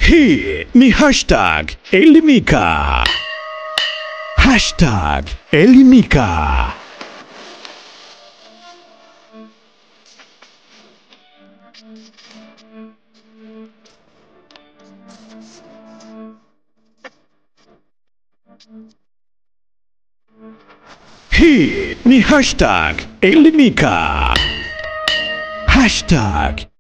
Hii ni #Elimika. #Elimika. Hii ni #Elimika.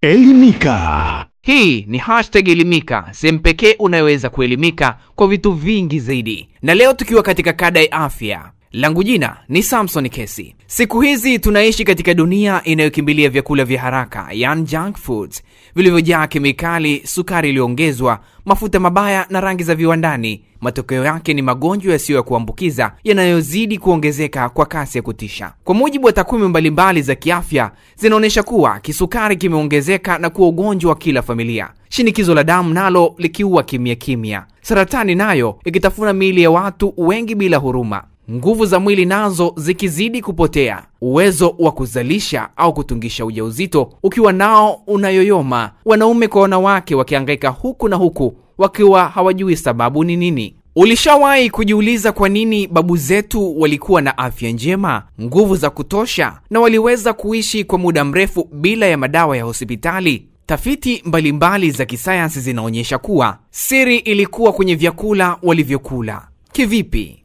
#Elimika. Hii ni #Elimika, sehemu pekee unayoweza kuelimika kwa vitu vingi zaidi. Na leo tukiwa katika kada ya afya, langu jina ni Samson Kesi. Siku hizi tunaishi katika dunia inayokimbilia vyakula vya haraka, yani junk foods, vilivyojaa kemikali, sukari iliyoongezwa, mafuta mabaya na rangi za viwandani. Matokeo yake ni magonjwa yasiyo ya kuambukiza yanayozidi kuongezeka kwa kasi ya kutisha. Kwa mujibu wa takwimu mbalimbali za kiafya, zinaonyesha kuwa kisukari kimeongezeka na kuwa ugonjwa wa kila familia. Shinikizo la damu nalo likiua kimya kimya. Saratani nayo ikitafuna miili ya watu wengi bila huruma. Nguvu za mwili nazo zikizidi kupotea. Uwezo wa kuzalisha au kutungisha ujauzito ukiwa nao unayoyoma. Wanaume kwa wanawake wakihangaika huku na huku wakiwa hawajui sababu ni nini. Ulishawahi kujiuliza kwa nini babu zetu walikuwa na afya njema, nguvu za kutosha, na waliweza kuishi kwa muda mrefu bila ya madawa ya hospitali? Tafiti mbalimbali za kisayansi zinaonyesha kuwa siri ilikuwa kwenye vyakula walivyokula. Kivipi?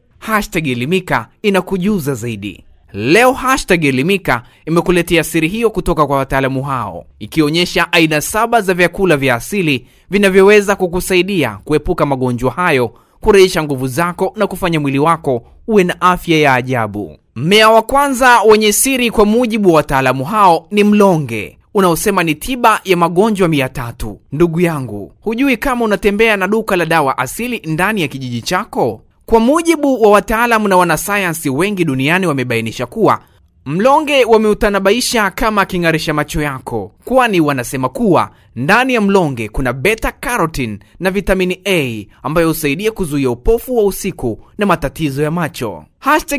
#Elimika inakujuza zaidi. Leo #Elimika imekuletea siri hiyo kutoka kwa wataalamu hao, ikionyesha aina 7 za vyakula vya asili vinavyoweza kukusaidia kuepuka magonjwa hayo, kurejesha nguvu zako na kufanya mwili wako uwe na afya ya ajabu. Mmea wa kwanza wenye siri kwa mujibu wa wataalamu hao ni mlonge, unaosema ni tiba ya magonjwa 300. Ndugu yangu, hujui kama unatembea na duka la dawa asili ndani ya kijiji chako? Kwa mujibu wa wataalamu na wanasayansi wengi duniani wamebainisha kuwa mlonge wameutanabaisha kama king'arisha macho yako, kwani wanasema kuwa ndani ya mlonge kuna beta carotene na vitamini A ambayo husaidia kuzuia upofu wa usiku na matatizo ya macho.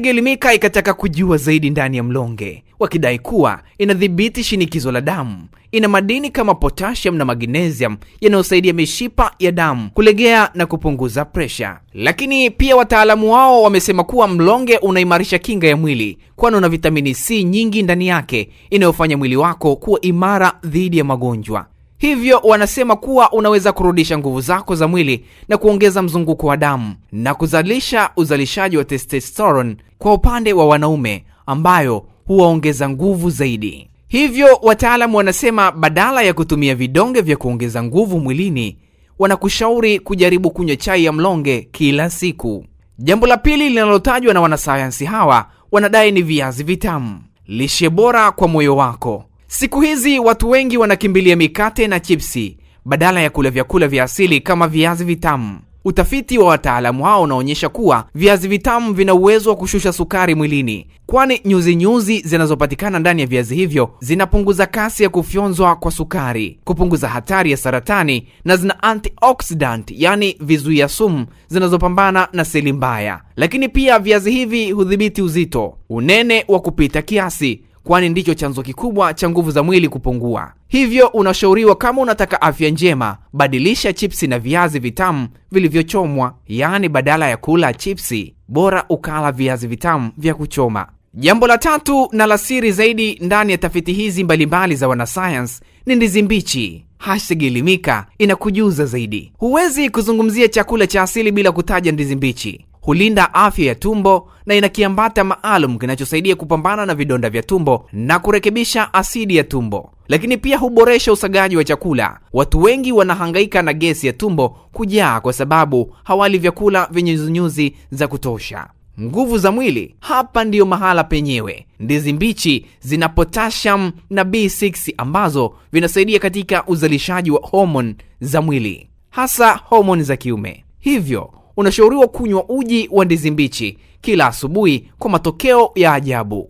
#Elimika ikataka kujua zaidi ndani ya mlonge, wakidai kuwa inadhibiti shinikizo la damu, ina madini kama potassium na magnesium yanayosaidia mishipa ya damu kulegea na kupunguza presha. Lakini pia wataalamu wao wamesema kuwa mlonge unaimarisha kinga ya mwili, kwani una vitamini C nyingi ndani yake inayofanya mwili wako kuwa imara dhidi ya magonjwa. Hivyo wanasema kuwa unaweza kurudisha nguvu zako za mwili na kuongeza mzunguko wa damu na kuzalisha uzalishaji wa testosterone kwa upande wa wanaume, ambayo huwaongeza nguvu zaidi. Hivyo wataalamu wanasema badala ya kutumia vidonge vya kuongeza nguvu mwilini, wanakushauri kujaribu kunywa chai ya mlonge kila siku. Jambo la pili linalotajwa na wanasayansi hawa, wanadai ni viazi vitamu, lishe bora kwa moyo wako. Siku hizi watu wengi wanakimbilia mikate na chipsi badala ya kula vyakula vya asili kama viazi vitamu. Utafiti wa wataalamu hao unaonyesha kuwa viazi vitamu vina uwezo wa kushusha sukari mwilini, kwani nyuzi zinazopatikana ndani ya viazi hivyo zinapunguza kasi ya kufyonzwa kwa sukari, kupunguza hatari ya saratani, na zina antioxidant, yani vizuia sumu zinazopambana na seli mbaya. Lakini pia viazi hivi hudhibiti uzito, unene wa kupita kiasi, kwani ndicho chanzo kikubwa cha nguvu za mwili kupungua. Hivyo unashauriwa kama unataka afya njema, badilisha chipsi na viazi vitamu vilivyochomwa, yani badala ya kula chipsi, bora ukala viazi vitamu vya kuchoma. Jambo la tatu na la siri zaidi ndani ya tafiti hizi mbalimbali za wanasayansi ni ndizi mbichi. #Elimika inakujuza zaidi. Huwezi kuzungumzia chakula cha asili bila kutaja ndizi mbichi. Hulinda afya ya tumbo na ina kiambata maalum kinachosaidia kupambana na vidonda vya tumbo na kurekebisha asidi ya tumbo. Lakini pia huboresha usagaji wa chakula. Watu wengi wanahangaika na gesi ya tumbo kujaa kwa sababu hawali vyakula vyenye nyuzi za kutosha. Nguvu za mwili, hapa ndiyo mahala penyewe. Ndizi mbichi zina potassium na B6 ambazo vinasaidia katika uzalishaji wa homoni za mwili, hasa homoni za kiume. Hivyo unashauriwa kunywa uji wa ndizi mbichi kila asubuhi kwa matokeo ya ajabu.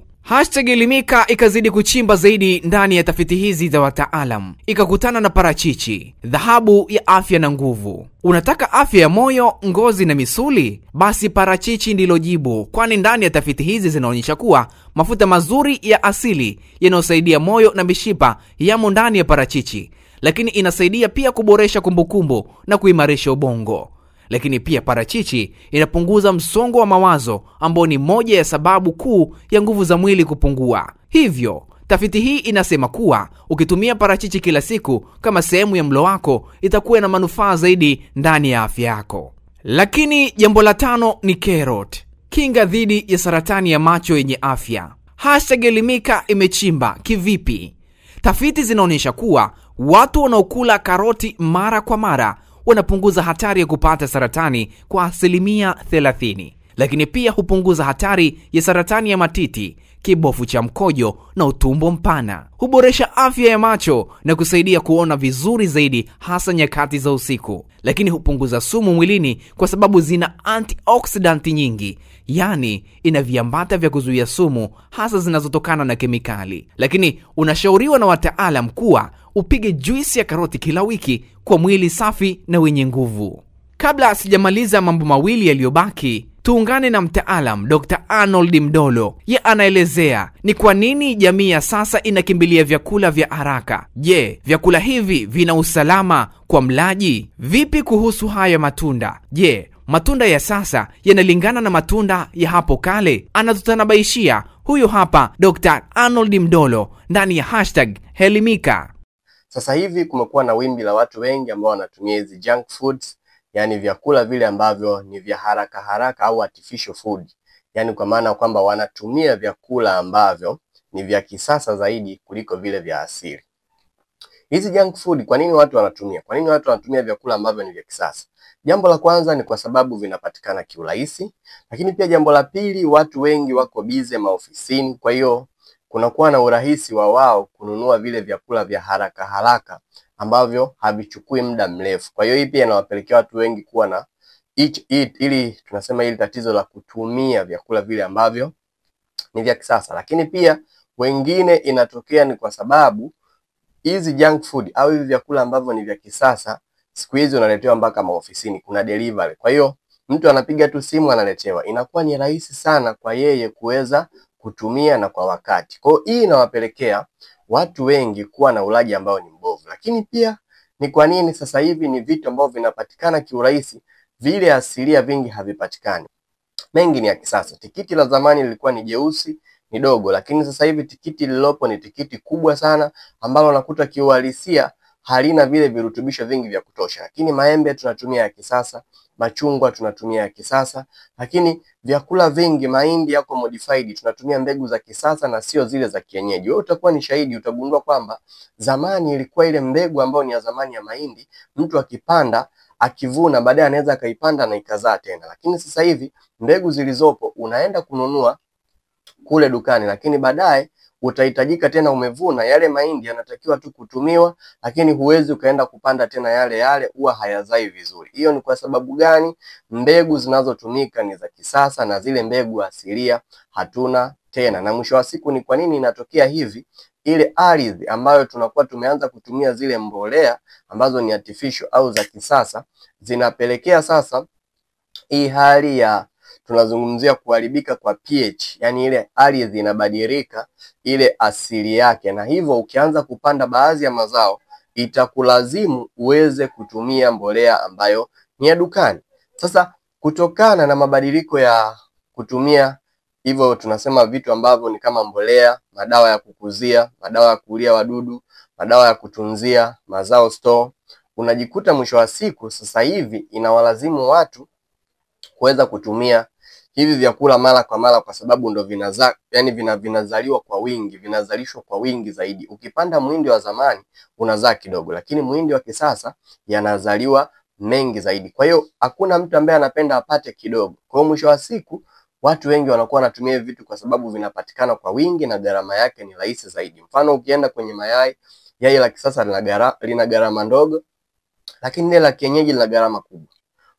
#Elimika ikazidi kuchimba zaidi ndani ya tafiti hizi za wataalamu, ikakutana na parachichi, dhahabu ya afya na nguvu. Unataka afya ya moyo, ngozi na misuli? Basi parachichi ndilo jibu, kwani ndani ya tafiti hizi zinaonyesha kuwa mafuta mazuri ya asili yanayosaidia moyo na mishipa yamo ndani ya parachichi. lakini inasaidia pia kuboresha kumbukumbu na kuimarisha ubongo. Lakini pia parachichi inapunguza msongo wa mawazo, ambao ni moja ya sababu kuu ya nguvu za mwili kupungua. Hivyo tafiti hii inasema kuwa ukitumia parachichi kila siku kama sehemu ya mlo wako, itakuwa na manufaa zaidi ndani ya afya yako. Lakini jambo la 5 ni carrot. Kinga dhidi ya saratani ya macho yenye afya. #Elimika imechimba kivipi? Tafiti zinaonyesha kuwa watu wanaokula karoti mara kwa mara wanapunguza hatari ya kupata saratani kwa 30%. Lakini pia hupunguza hatari ya saratani ya matiti, kibofu cha mkojo na utumbo mpana. Huboresha afya ya macho na kusaidia kuona vizuri zaidi, hasa nyakati za usiku. Lakini hupunguza sumu mwilini kwa sababu zina antioxidant nyingi, yani ina viambata vya kuzuia sumu, hasa zinazotokana na kemikali. Lakini unashauriwa na wataalamu kuwa upige juisi ya karoti kila wiki kwa mwili safi na wenye nguvu. Kabla sijamaliza mambo mawili yaliyobaki, tuungane na mtaalam Dr. Arnold Mdolo. Ye anaelezea ni kwa nini jamii ya sasa inakimbilia vyakula vya haraka. Je, vyakula hivi vina usalama kwa mlaji? Vipi kuhusu haya matunda? Je, matunda ya sasa yanalingana na matunda ya hapo kale? Anatutanabaishia huyo hapa Dr. Arnold Mdolo ndani ya #Elimika. Sasa hivi kumekuwa na wimbi la watu wengi ambao wanatumia hizi junk foods, yani vyakula vile ambavyo ni vya haraka haraka au artificial food. Yani kwa maana kwamba wanatumia vyakula ambavyo ni vya kisasa zaidi kuliko vile vya asili. Hizi junk food, kwa nini watu wanatumia? Kwa nini watu wanatumia vyakula ambavyo ni vya kisasa? Jambo la kwanza ni kwa sababu vinapatikana kiurahisi, lakini pia jambo la pili, watu wengi wako busy maofisini, kwa hiyo kunakuwa na urahisi wa wao kununua vile vyakula vya haraka haraka ambavyo havichukui muda mrefu. Kwa hiyo hii pia inawapelekea watu wengi kuwa na ili tunasema hili tatizo la kutumia vyakula vile ambavyo ni vya kisasa. Lakini pia wengine inatokea ni kwa sababu hizi junk food au hivi vyakula ambavyo ni vya kisasa siku hizi unaletewa mpaka maofisini, kuna delivery. Kwa hiyo mtu anapiga tu simu analetewa. Inakuwa ni rahisi sana kwa yeye kuweza kutumia na kwa wakati. Kwa hiyo hii inawapelekea watu wengi kuwa na ulaji ambao ni mbovu. Lakini pia ni kwa nini sasa hivi ni vitu ambavyo vinapatikana kiurahisi, vile asilia vingi havipatikani. Mengi ni ya kisasa. Tikiti la zamani lilikuwa ni jeusi, ni dogo, lakini sasa hivi tikiti lilopo ni tikiti kubwa sana ambalo unakuta kiuhalisia halina vile virutubisho vingi vya kutosha. Lakini maembe tunatumia ya kisasa, machungwa tunatumia ya kisasa, lakini vyakula vingi, mahindi yako modified, tunatumia mbegu za kisasa na sio zile za kienyeji. Wewe utakuwa ni shahidi, utagundua kwamba zamani ilikuwa ile mbegu ambayo ni ya zamani ya mahindi, mtu akipanda akivuna baadaye anaweza akaipanda na ikazaa tena. Lakini sasa hivi mbegu zilizopo unaenda kununua kule dukani, lakini baadaye utahitajika tena umevuna yale mahindi, yanatakiwa tu kutumiwa, lakini huwezi ukaenda kupanda tena yale huwa hayazai vizuri. Hiyo ni kwa sababu gani? Mbegu zinazotumika ni za kisasa na zile mbegu asilia hatuna tena. Na mwisho wa siku ni kwa nini inatokea hivi? Ile ardhi ambayo tunakuwa tumeanza kutumia zile mbolea ambazo ni artificial au za kisasa, zinapelekea sasa hii hali ya tunazungumzia kuharibika kwa pH, yani ile ardhi inabadilika ile asili yake, na hivyo ukianza kupanda baadhi ya mazao itakulazimu uweze kutumia mbolea ambayo ni ya dukani. Sasa kutokana na mabadiliko ya kutumia hivyo tunasema vitu ambavyo ni kama mbolea, madawa ya kukuzia, madawa ya kuulia wadudu, madawa ya kutunzia mazao store, unajikuta mwisho wa siku sasa hivi inawalazimu watu kuweza kutumia hivi vyakula mara kwa mara, kwa sababu ndo vinazaliwa kwa wingi, vinazalishwa kwa wingi zaidi. Ukipanda muhindi wa zamani unazaa kidogo, lakini muhindi wa kisasa yanazaliwa mengi zaidi. Kwa hiyo hakuna mtu ambaye anapenda apate kidogo. Kwa hiyo mwisho wa siku watu wengi wanakuwa wanatumia hivi vitu kwa sababu vinapatikana kwa wingi na gharama yake ni rahisi zaidi. Mfano ukienda kwenye mayai, yai la kisasa lina gharama ndogo, lakini ile la kienyeji lina gharama kubwa.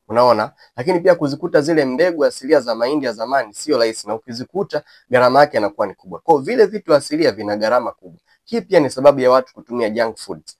Unaona? Lakini pia kuzikuta zile mbegu asilia za mahindi ya zamani sio rahisi, na ukizikuta gharama yake inakuwa ni kubwa. Kwa vile vitu asilia vina gharama kubwa. Hii pia ni sababu ya watu kutumia junk foods.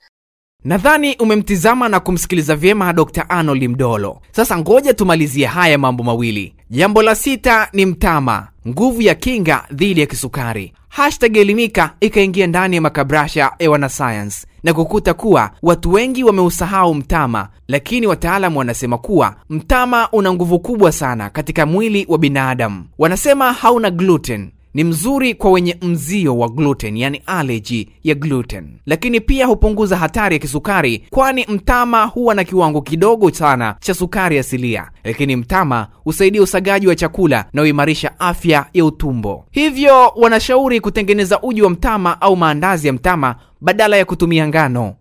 Nadhani umemtizama na kumsikiliza vyema Dr. Arnold Mdolo. Sasa ngoja tumalizie haya mambo mawili. Jambo la 6 ni mtama, nguvu ya kinga dhidi ya kisukari. #Elimika ikaingia ndani ya makabrasha ya wanasayansi na kukuta kuwa watu wengi wameusahau mtama, lakini wataalamu wanasema kuwa mtama una nguvu kubwa sana katika mwili wa binadamu. Wanasema hauna gluten, ni mzuri kwa wenye mzio wa gluten, yani allergy ya gluten, lakini pia hupunguza hatari ya kisukari, kwani mtama huwa na kiwango kidogo sana cha sukari asilia, lakini mtama husaidia usagaji wa chakula na huimarisha afya ya utumbo. Hivyo wanashauri kutengeneza uji wa mtama au maandazi ya mtama badala ya kutumia ngano.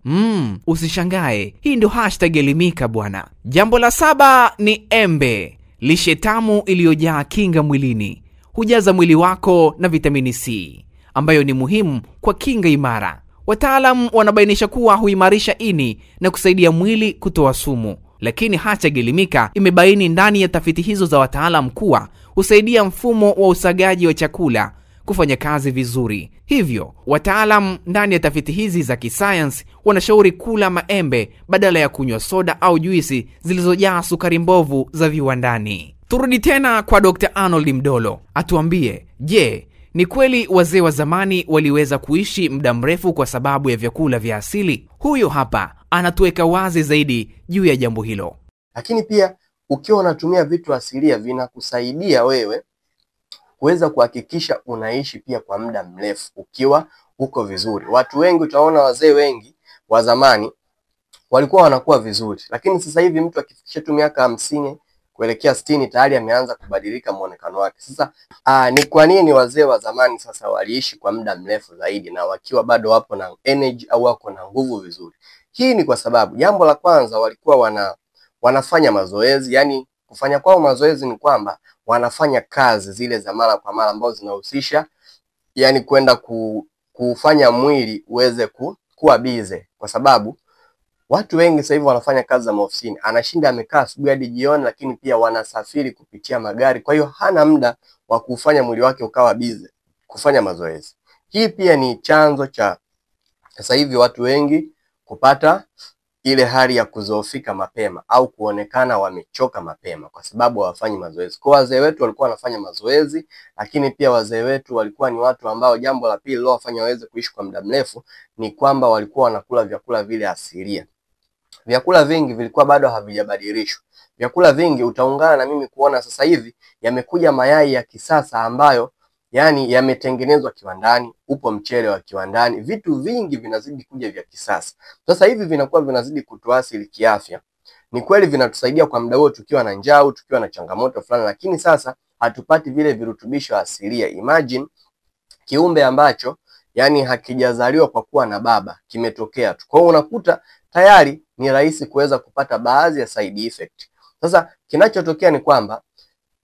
Usishangae, hii ndio #Elimika bwana. Jambo la 7 ni embe, lishe tamu iliyojaa kinga mwilini. Hujaza mwili wako na vitamini C ambayo ni muhimu kwa kinga imara. Wataalamu wanabainisha kuwa huimarisha ini na kusaidia mwili kutoa sumu, lakini #Elimika imebaini ndani ya tafiti hizo za wataalamu kuwa husaidia mfumo wa usagaji wa chakula kufanya kazi vizuri. Hivyo wataalamu ndani ya tafiti hizi za kisayansi wanashauri kula maembe badala ya kunywa soda au juisi zilizojaa sukari mbovu za viwandani. Turudi tena kwa Dr. Arnold Mdolo atuambie, je, ni kweli wazee wa zamani waliweza kuishi muda mrefu kwa sababu ya vyakula vya asili? Huyo hapa anatuweka wazi zaidi juu ya jambo hilo. Lakini pia ukiwa unatumia vitu asilia vinakusaidia wewe kuweza kuhakikisha unaishi pia kwa muda mrefu ukiwa uko vizuri. Watu wengi utaona wazee wengi wa zamani walikuwa wanakuwa vizuri, lakini sasa hivi mtu akifikisha tu miaka 50 kuelekea 60 tayari ameanza kubadilika muonekano wake. Sasa ni kwa nini wazee wa zamani sasa waliishi kwa muda mrefu zaidi na wakiwa bado wapo na energy au wako na nguvu vizuri? Hii ni kwa sababu jambo la kwanza, walikuwa wanafanya mazoezi. Yani kufanya kwao mazoezi ni kwamba wanafanya kazi zile za mara kwa mara ambazo zinahusisha yani kwenda kufanya mwili uweze kuwa bize, kwa sababu watu wengi sasa hivi wanafanya kazi za maofisini, anashinda amekaa asubuhi hadi jioni, lakini pia wanasafiri kupitia magari, kwa hiyo hana muda wa kufanya mwili wake ukawa bize kufanya mazoezi. Hii pia ni chanzo cha sasa hivi watu wengi kupata ile hali ya kuzoofika mapema au kuonekana wamechoka mapema kwa sababu hawafanyi mazoezi. Kwa wazee wetu walikuwa wanafanya mazoezi, lakini pia wazee wetu walikuwa ni watu ambao, jambo la pili lilowafanya waweze kuishi kwa muda mrefu ni kwamba walikuwa wanakula vyakula vile asilia. Vyakula vingi vilikuwa bado havijabadilishwa. Vyakula vingi utaungana na mimi kuona sasa hivi yamekuja mayai ya kisasa ambayo yani yametengenezwa kiwandani, upo mchele wa kiwandani, vitu vingi vinazidi kuja vya kisasa. Sasa hivi vinakuwa vinazidi kutuathiri kiafya. Ni kweli vinatusaidia kwa muda huo tukiwa na njaa au tukiwa na changamoto fulani, lakini sasa hatupati vile virutubisho asilia. Imagine kiumbe ambacho yani hakijazaliwa kwa kuwa na baba, kimetokea tu. Kwa hiyo unakuta tayari ni rahisi kuweza kupata baadhi ya side effect. Sasa kinachotokea ni kwamba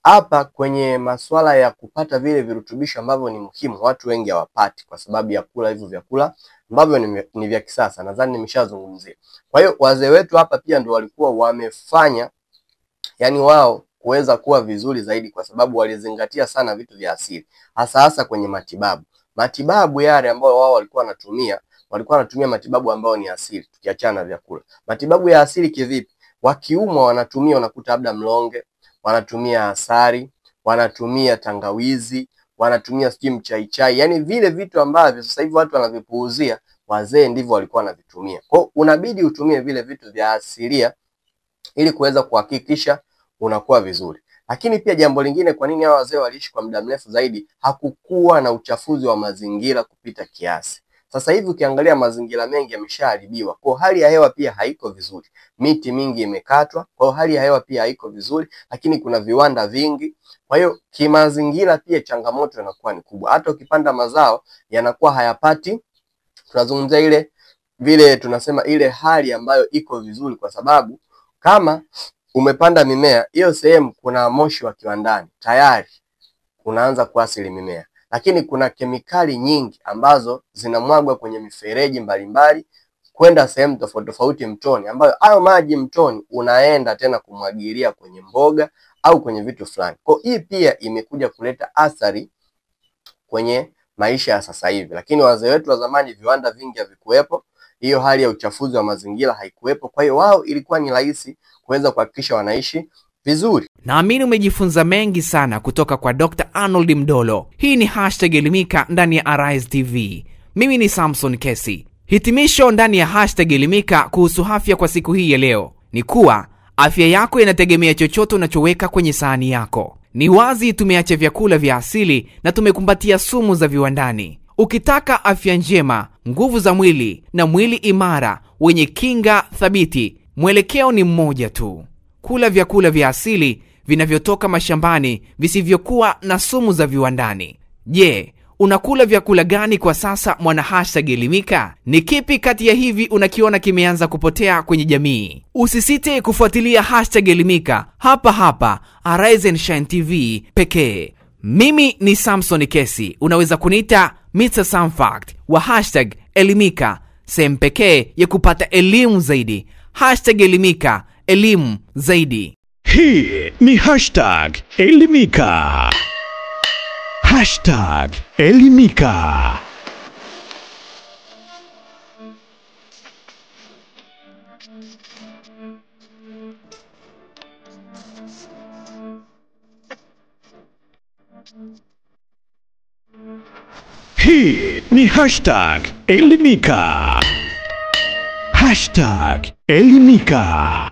hapa kwenye masuala ya kupata vile virutubisho ambavyo ni muhimu, watu wengi hawapati kwa sababu ya kula hivyo vyakula ambavyo ni vya kisasa. Nadhani nimeshazungumzia. Kwa hiyo wazee wetu hapa pia ndio walikuwa wamefanya yani wao kuweza kuwa vizuri zaidi, kwa sababu walizingatia sana vitu vya asili, hasa kwenye matibabu. Matibabu yale ambayo wao walikuwa wanatumia matibabu ambayo ni asili, tukiachana na vyakula. Matibabu ya asili kivipi? Wakiumwa wanatumia, unakuta labda mlonge, wanatumia asali, wanatumia tangawizi, wanatumia sijui mchaichai, yani vile vitu ambavyo sasa hivi watu wanavipuuzia, wazee ndivyo walikuwa wanavitumia. Kwa hiyo unabidi utumie vile vitu vya asilia ili kuweza kuhakikisha unakuwa vizuri. Lakini pia jambo lingine, kwa nini hao wazee waliishi kwa muda mrefu zaidi? Hakukuwa na uchafuzi wa mazingira kupita kiasi. Sasa hivi ukiangalia mazingira mengi yameshaharibiwa, kwa hali ya hewa pia haiko vizuri. Miti mingi imekatwa, kwa hali ya hewa pia haiko vizuri, lakini kuna viwanda vingi. Kwa hiyo kimazingira pia changamoto inakuwa ni kubwa. Hata ukipanda mazao yanakuwa hayapati, tunazungumzia vile tunasema ile hali ambayo iko vizuri, kwa sababu kama umepanda mimea, hiyo sehemu kuna moshi wa kiwandani, tayari unaanza kuathiri mimea. Lakini kuna kemikali nyingi ambazo zinamwagwa kwenye mifereji mbalimbali kwenda sehemu tofauti tofauti mtoni, ambayo hayo maji mtoni unaenda tena kumwagilia kwenye mboga au kwenye vitu fulani. Kwa hii pia imekuja kuleta athari kwenye maisha ya sasa hivi. Lakini wazee wetu wa zamani viwanda vingi havikuwepo, hiyo hali ya uchafuzi wa mazingira haikuwepo. Kwa hiyo wao ilikuwa ni rahisi kuweza kuhakikisha wanaishi vizuri. Naamini umejifunza mengi sana kutoka kwa Dr. Arnold Mdolo. Hii ni #Elimika ndani ya Arise TV. Mimi ni Samson Kesi. Hitimisho ndani ya #Elimika kuhusu afya kwa siku hii ya leo ni kuwa afya yako inategemea chochote unachoweka kwenye sahani yako. Ni wazi tumeacha vyakula vya asili na tumekumbatia sumu za viwandani. Ukitaka afya njema, nguvu za mwili na mwili imara wenye kinga thabiti, mwelekeo ni mmoja tu: kula vyakula vya asili vinavyotoka mashambani visivyokuwa na sumu za viwandani. Je, unakula vyakula gani kwa sasa, mwana #Elimika? Ni kipi kati ya hivi unakiona kimeanza kupotea kwenye jamii? Usisite kufuatilia #Elimika hapa hapa Arise and Shine TV pekee. Mimi ni Samson Kesi. Unaweza kuniita Mr. Samfact wa #Elimika, sehemu pekee ya kupata elimu zaidi. #Elimika, elimu zaidi. Hii ni #Elimika. #Elimika. Hii ni #Elimika. #Elimika.